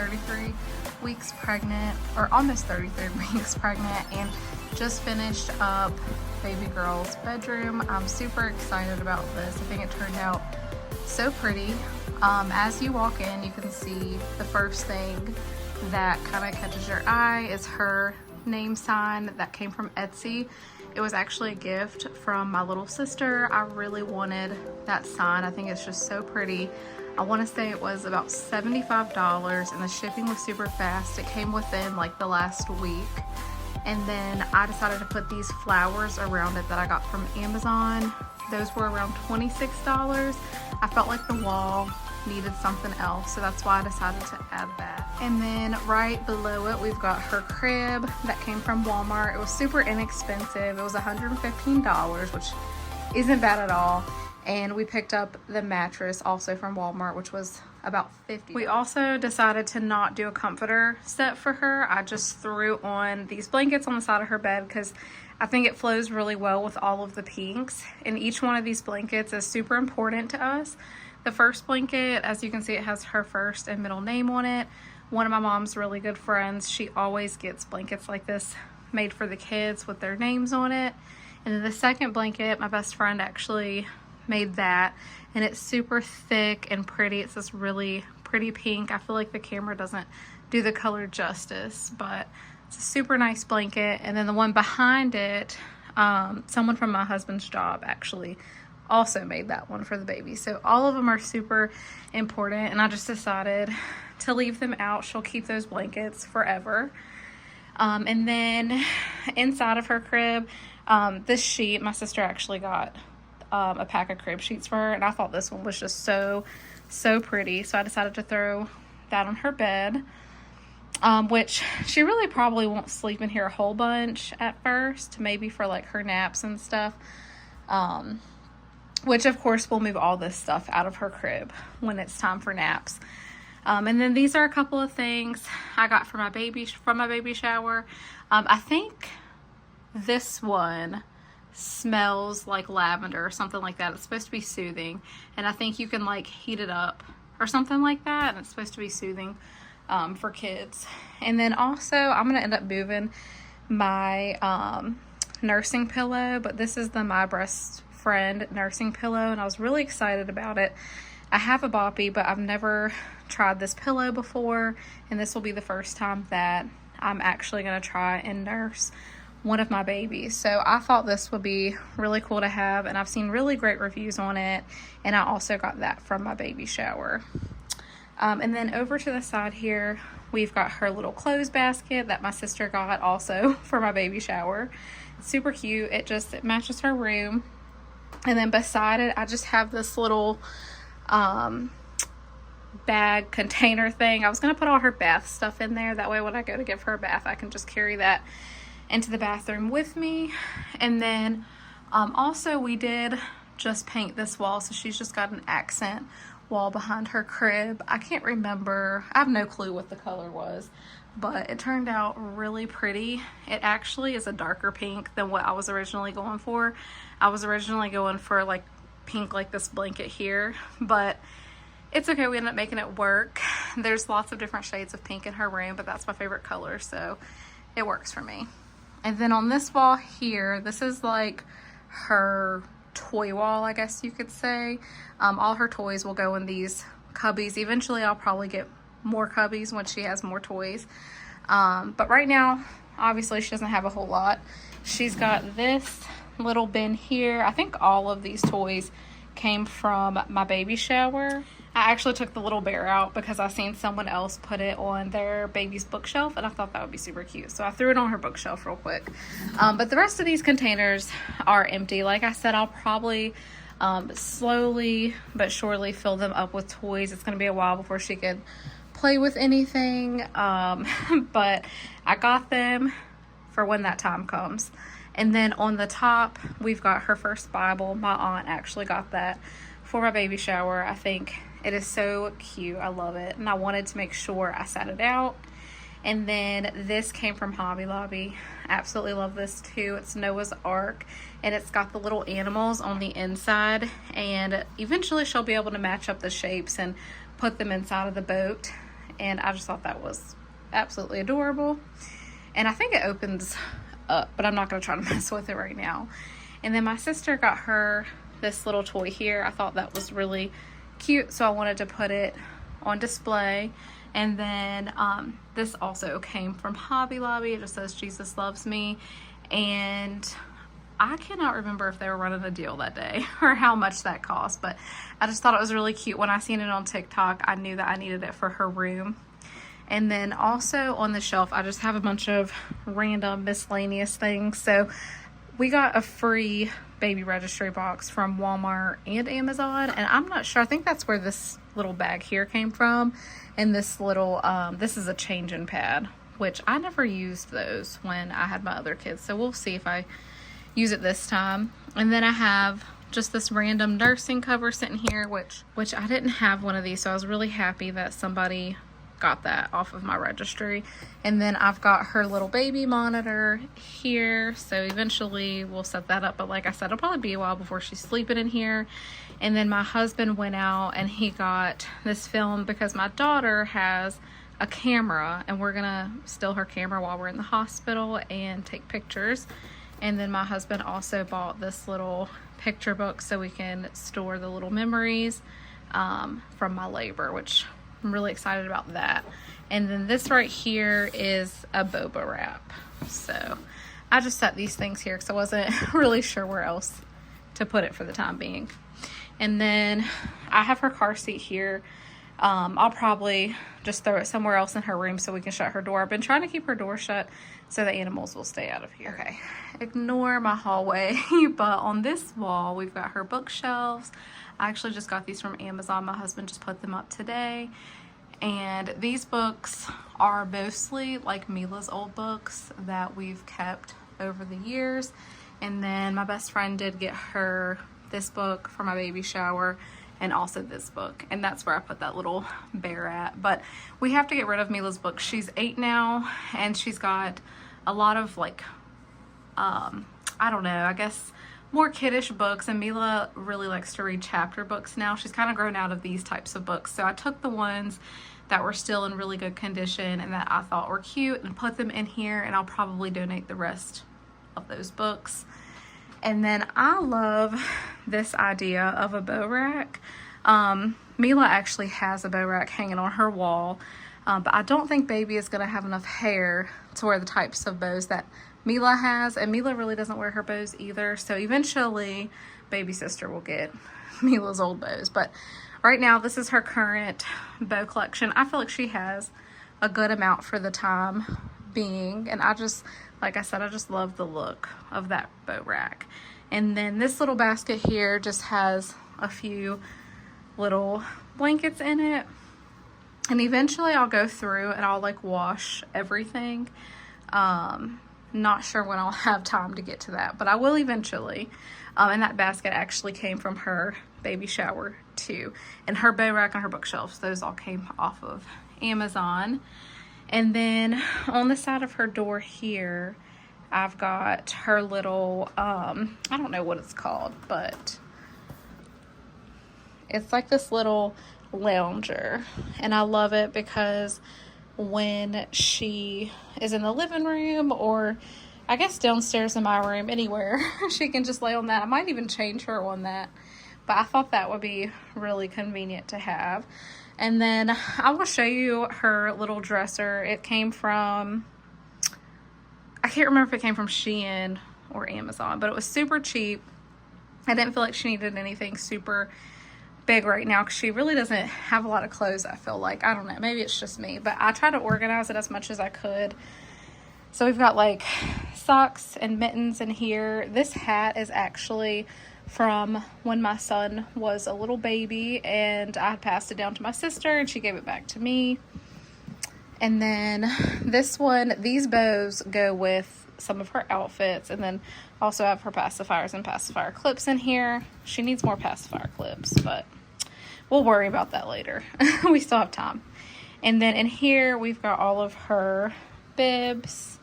33 weeks pregnant, or almost 33 weeks pregnant, and just finished up Babygirl's bedroom. I'm super excited about this. I think it turned out so pretty. As you walk in, you can see the first thing that kind of catches your eye is her name sign that came from Etsy. It was actually a gift from my little sister. I really wanted that sign. I think it's just so pretty. I want to say it was about $75 and the shipping was super fast. It came within like the last week. And then I decided to put these flowers around it that I got from Amazon. Those were around $26. I felt like the wall needed something else, so that's why I decided to add that. And then right below it, we've got her crib that came from Walmart. It was super inexpensive. It was $115, which isn't bad at all. And we picked up the mattress also from Walmart, which was about $50. We also decided to not do a comforter set for her. I just threw on these blankets on the side of her bed because I think it flows really well with all of the pinks. And each one of these blankets is super important to us. The first blanket, as you can see, it has her first and middle name on it. One of my mom's really good friends, she always gets blankets like this made for the kids with their names on it. And then the second blanket, my best friend actually made that, and it's super thick and pretty. It's this really pretty pink. I feel like the camera doesn't do the color justice, but it's a super nice blanket. And then the one behind it, someone from my husband's job actually also made that one for the baby. So all of them are super important, and I just decided to leave them out. She'll keep those blankets forever. And then inside of her crib, this sheet, my sister actually got a pack of crib sheets for her, and I thought this one was just so pretty, so I decided to throw that on her bed, which she really probably won't sleep in here a whole bunch at first, maybe for like her naps and stuff, which of course we'll move all this stuff out of her crib when it's time for naps. And then these are a couple of things I got for my baby from my baby shower. I think this one smells like lavender or something like that. It's supposed to be soothing, and I think you can like heat it up or something like that, and it's supposed to be soothing for kids. And then also I'm gonna end up moving my nursing pillow, but this is the My Breast Friend nursing pillow, and I was really excited about it. I have a boppy, but I've never tried this pillow before, and this will be the first time that I'm actually going to try and nurse one of my babies. So I thought this would be really cool to have, and I've seen really great reviews on it, and I also got that from my baby shower. And then over to the side here, we've got her little clothes basket that my sister got also for my baby shower. It's super cute. It matches her room. And then beside it, I just have this little bag container thing. I was going to put all her bath stuff in there. That way when I go to give her a bath, I can just carry that into the bathroom with me. And then also we did just paint this wall. So she's just got an accent wall behind her crib. I can't remember. I have no clue what the color was, but it turned out really pretty. It actually is a darker pink than what I was originally going for. I was originally going for like pink like this blanket here, but it's okay. We ended up making it work. There's lots of different shades of pink in her room, but that's my favorite color, so it works for me. And then on this wall here, this is like her toy wall, I guess you could say. All her toys will go in these cubbies. Eventually I'll probably get more cubbies when she has more toys, but right now obviously she doesn't have a whole lot. She's got this little bin here. I think all of these toys came from my baby shower. I actually took the little bear out because I seen someone else put it on their baby's bookshelf, and I thought that would be super cute, so I threw it on her bookshelf real quick. But the rest of these containers are empty. Like I said, I'll probably slowly but surely fill them up with toys. It's going to be a while before she can play with anything, but I got them for when that time comes. And then on the top, we've got her first Bible. My aunt actually got that for my baby shower. I think it is so cute. I love it, and I wanted to make sure I sat it out. And then this came from Hobby Lobby. Absolutely love this too. It's Noah's Ark, and it's got the little animals on the inside, and eventually she'll be able to match up the shapes and put them inside of the boat. and I just thought that was absolutely adorable. And I think it opens up, but I'm not going to try to mess with it right now. And then my sister got her this little toy here. I thought that was really cute, so I wanted to put it on display. And then this also came from Hobby Lobby. It just says Jesus Loves Me, and I cannot remember if they were running a deal that day or how much that cost, but I just thought it was really cute. When I seen it on TikTok, I knew that I needed it for her room. And then also on the shelf, I just have a bunch of random miscellaneous things. So we got a free baby registry box from Walmart and Amazon, and I'm not sure. I think that's where this little bag here came from. And this little, this is a changing pad, which I never used those when I had my other kids. So we'll see if I use it this time. And then I have just this random nursing cover sitting here, which I didn't have one of these, so I was really happy that somebody got that off of my registry. And then I've got her little baby monitor here, so eventually we'll set that up, but like I said, it'll probably be a while before she's sleeping in here. And then my husband went out and he got this film because my daughter has a camera, and we're gonna steal her camera while we're in the hospital and take pictures. And then my husband also bought this little picture book so we can store the little memories from my labor, which I'm really excited about that. And then this right here is a boba wrap. So I just set these things here because I wasn't really sure where else to put it for the time being. And then I have her car seat here. I'll probably just throw it somewhere else in her room so we can shut her door. I've been trying to keep her door shut so the animals will stay out of here. Okay, ignore my hallway, but on this wall we've got her bookshelves. I actually just got these from Amazon. My husband just put them up today. And these books are mostly like Mila's old books that we've kept over the years. And then my best friend did get her this book for my baby shower, and also this book, and that's where I put that little bear at. But we have to get rid of Mila's books. She's 8 now, and she's got a lot of like, I don't know, I guess more kiddish books, and Mila really likes to read chapter books now. She's kind of grown out of these types of books, so I took the ones that were still in really good condition and that I thought were cute and put them in here, and I'll probably donate the rest of those books. And then I love this idea of a bow rack. Mila actually has a bow rack hanging on her wall, but I don't think baby is going to have enough hair to wear the types of bows that Mila has, and Mila really doesn't wear her bows either, so eventually baby sister will get Mila's old bows. But right now this is her current bow collection. I feel like she has a good amount for the time being, and I just, like I said, I just love the look of that bow rack. And then this little basket here just has a few little blankets in it, and eventually I'll go through and I'll like wash everything. Not sure when I'll have time to get to that, but I will eventually. And that basket actually came from her baby shower too, and her bow rack and her bookshelves, those all came off of Amazon. And then on the side of her door here, I've got her little, I don't know what it's called, but it's like this little lounger. And I love it because when she is in the living room, or I guess downstairs in my room, anywhere, she can just lay on that. I might even change her on that, but I thought that would be really convenient to have. And then I will show you her little dresser. It came from, I can't remember if it came from Shein or Amazon, but it was super cheap. I didn't feel like she needed anything super big right now because she really doesn't have a lot of clothes, I feel like. I don't know, maybe it's just me, but I try to organize it as much as I could. So we've got like socks and mittens in here. This hat is actually from when my son was a little baby, and I passed it down to my sister and she gave it back to me. And then this one, these bows go with some of her outfits, and then also have her pacifiers and pacifier clips in here. She needs more pacifier clips, but we'll worry about that later. We still have time. And then in here we've got all of her bibs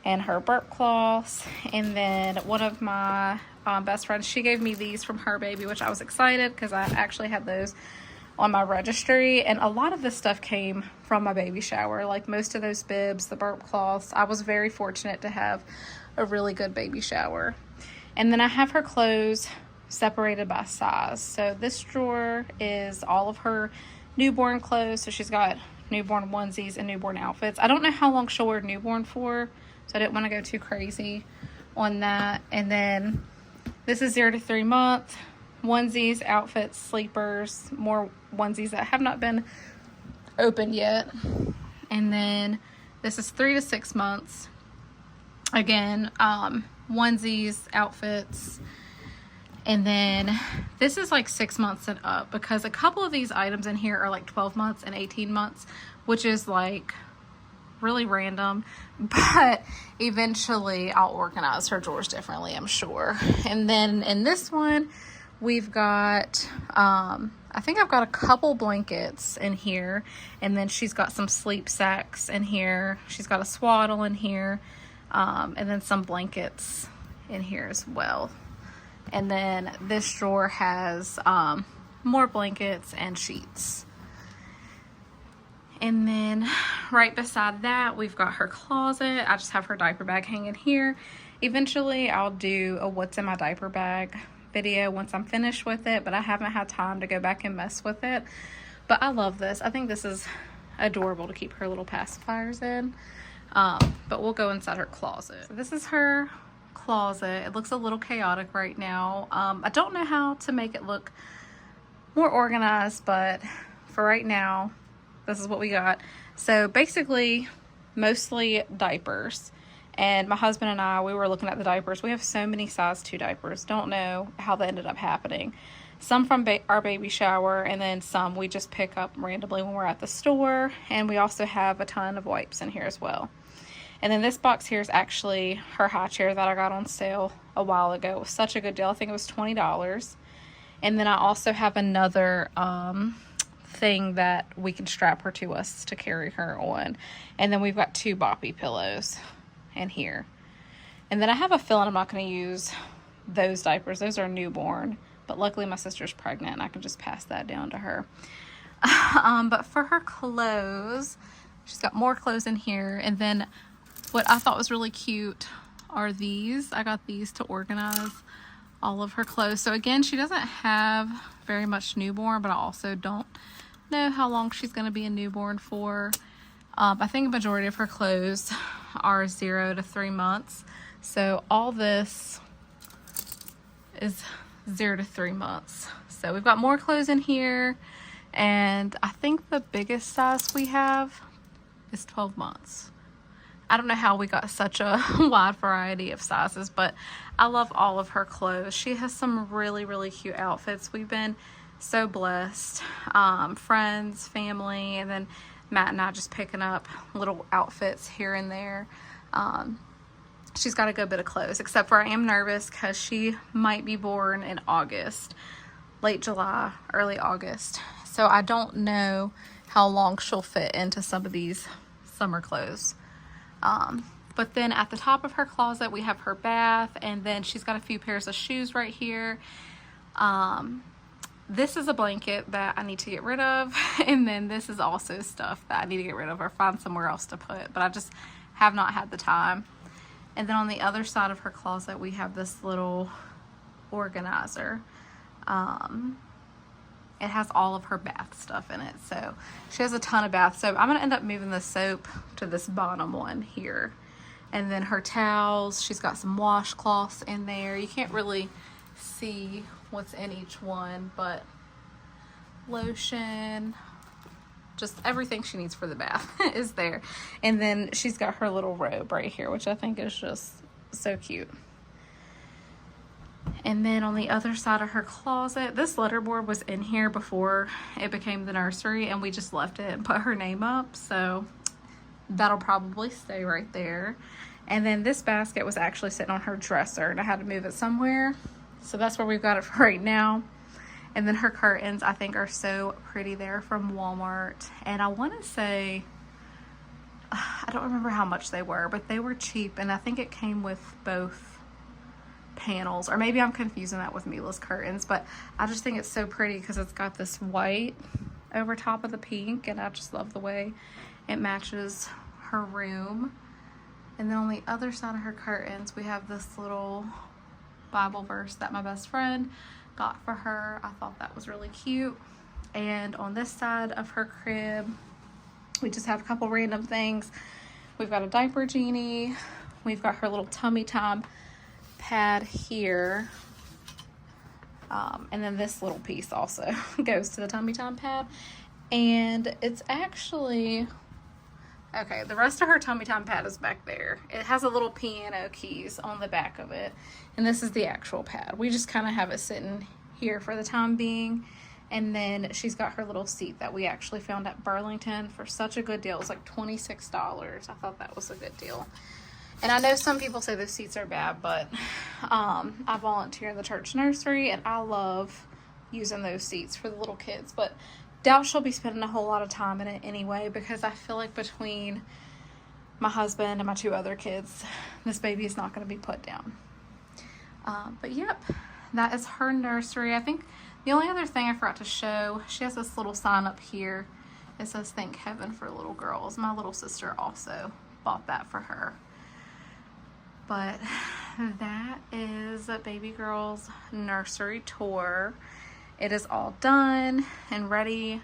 and her burp cloths. And then one of my best friends, she gave me these from her baby, which I was excited because I actually had those on my registry, and a lot of this stuff came from my baby shower. Like most of those bibs, the burp cloths. I was very fortunate to have a really good baby shower. And then I have her clothes separated by size. So this drawer is all of her newborn clothes. So she's got newborn onesies and newborn outfits. I don't know how long she'll wear newborn for, so I didn't want to go too crazy on that. And then this is 0 to 3 months, onesies, outfits, sleepers, more onesies that have not been opened yet. And then this is 3 to 6 months. Again, onesies, outfits. And then this is like 6 months and up, because a couple of these items in here are like 12 months and 18 months, which is like really random, but eventually I'll organize her drawers differently, I'm sure. And then in this one, we've got, I think I've got a couple blankets in here, and then she's got some sleep sacks in here. She's got a swaddle in here, and then some blankets in here as well. And then this drawer has more blankets and sheets. And then right beside that, we've got her closet. I just have her diaper bag hanging here. Eventually, I'll do a what's in my diaper bag video once I'm finished with it, but I haven't had time to go back and mess with it. But I love this. I think this is adorable to keep her little pacifiers in. But we'll go inside her closet. So this is her closet. It looks a little chaotic right now. I don't know how to make it look more organized, but for right now, this is what we got. So basically, mostly diapers. And my husband and I, we were looking at the diapers. We have so many size 2 diapers. Don't know how that ended up happening. Some from our baby shower, and then some we just pick up randomly when we're at the store. And we also have a ton of wipes in here as well. And then this box here is actually her high chair that I got on sale a while ago. It was such a good deal. I think it was $20. And then I also have another thing that we can strap her to us to carry her on. And then we've got 2 boppy pillows in here. And then I have a feeling I'm not going to use those diapers. Those are newborn. But luckily my sister's pregnant and I can just pass that down to her. But for her clothes, she's got more clothes in here. And then what I thought was really cute are these. I got these to organize all of her clothes. So again, she doesn't have very much newborn, but I also don't know how long she's going to be a newborn for. I think a majority of her clothes are 0 to 3 months. So all this is 0 to 3 months. So we've got more clothes in here. And I think the biggest size we have is 12 months. I don't know how we got such a wide variety of sizes, but I love all of her clothes. She has some really, really cute outfits. We've been so blessed. Friends, family, and then Matt and I just picking up little outfits here and there. She's got a good bit of clothes, except for I am nervous because she might be born in August, late July, early August. So I don't know how long she'll fit into some of these summer clothes. But then at the top of her closet, we have her bath, and then she's got a few pairs of shoes right here. This is a blanket that I need to get rid of, and then this is also stuff that I need to get rid of or find somewhere else to put, but I just have not had the time. And then on the other side of her closet, we have this little organizer. It has all of her bath stuff in it, so she has a ton of bath soap. I'm going to end up moving the soap to this bottom one here. And then her towels, she's got some washcloths in there. You can't really see what's in each one, but lotion, just everything she needs for the bath is there. And then she's got her little robe right here, which I think is just so cute. And then on the other side of her closet, this letterboard was in here before it became the nursery, and we just left it and put her name up, so that'll probably stay right there. And then this basket was actually sitting on her dresser, and I had to move it somewhere, so that's where we've got it for right now. And then her curtains, I think, are so pretty there from Walmart, and I want to say, I don't remember how much they were, but they were cheap, and I think it came with both panels, or maybe I'm confusing that with Mila's curtains, but I just think it's so pretty because it's got this white over top of the pink, and I just love the way it matches her room. And then on the other side of her curtains, we have this little Bible verse that my best friend got for her. I thought that was really cute. And on this side of her crib, we just have a couple random things. We've got a diaper genie. We've got her little tummy time pad here. And then this little piece also goes to the tummy time pad. And it's actually, okay, the rest of her tummy time pad is back there. It has a little piano keys on the back of it. And this is the actual pad. We just kind of have it sitting here for the time being. And then she's got her little seat that we actually found at Burlington for such a good deal. It was like $26. I thought that was a good deal. And I know some people say those seats are bad, but I volunteer in the church nursery, and I love using those seats for the little kids. But doubt she'll be spending a whole lot of time in it anyway, because I feel like between my husband and my 2 other kids, this baby is not going to be put down. But yep, that is her nursery. I think the only other thing I forgot to show, she has this little sign up here. It says, "Thank Heaven for Little Girls." My little sister also bought that for her. But that is Babygirl's nursery tour. It is all done and ready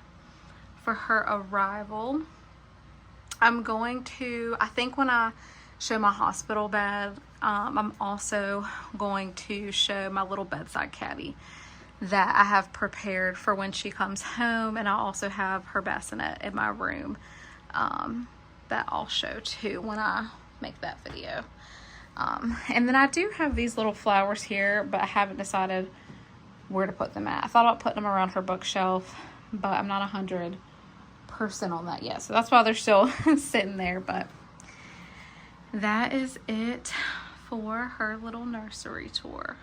for her arrival. I'm going to, I think when I show my hospital bed, I'm also going to show my little bedside caddy that I have prepared for when she comes home, and I also have her bassinet in my room that I'll show too when I make that video. And then I do have these little flowers here, but I haven't decided where to put them at. I thought about putting them around her bookshelf, but I'm not 100% on that yet. So that's why they're still sitting there. But that is it for her little nursery tour.